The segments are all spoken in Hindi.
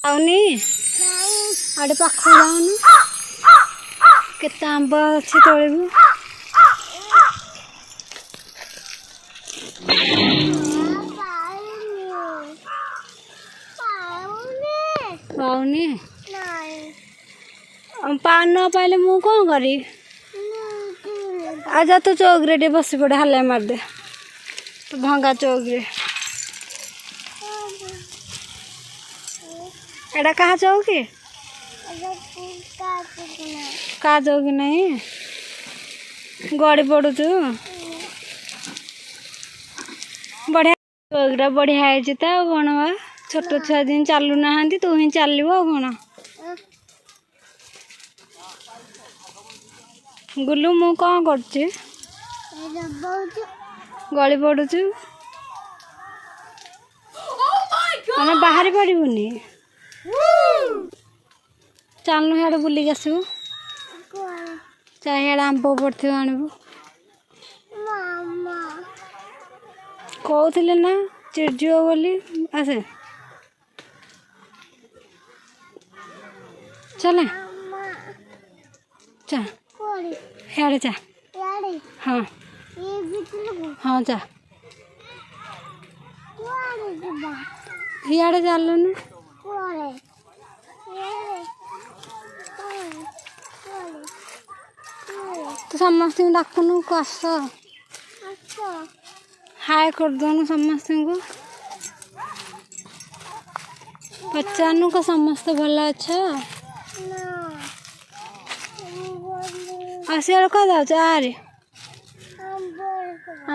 आउनी आड़े पाख जाऊनु केते आंब अच्छे तोड़बू पाऊनी पान न पाइले मु कौन करी आजा तो चौकरे बस पड़े हल्ला मारदे तो भंगा चौकरे एटा कहा चौकी का चौकी नहीं गड़ी पड़ू तू बढ़िया चौकरा बढ़िया है कौन बा छोट छुआ दिन चलू ना तू ही चलो कौन गुलू मु कौन कर गली पड़ुचु ଆମେ ବାହାରି · ଚାଲୁ ହିଆଡ଼େ ବୁଲିକି ଆସିବୁ ହିଆଡ଼େ ଆମ୍ବ ପଡ଼ିଥିବ ଆଣିବୁ କହୁଥିଲେ ନା ଚିଡ଼ିଯିବ ବୋଲି ଆସେ ଚାଲେ ଚା ହିଆଡ଼େ ଚା ହଁ ହଁ ଚା हियाड़े चलुनु तो समस्त डाकुनु को आस हाय कर दोनु समस्त को पचानु को समस्त भल अच्छा आसिया क्या जाऊँ आरे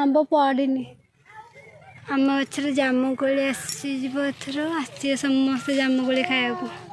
आंब पड़नी आम गचर जामुकोली आसीज एथर आस समस्त जामुकोली खाया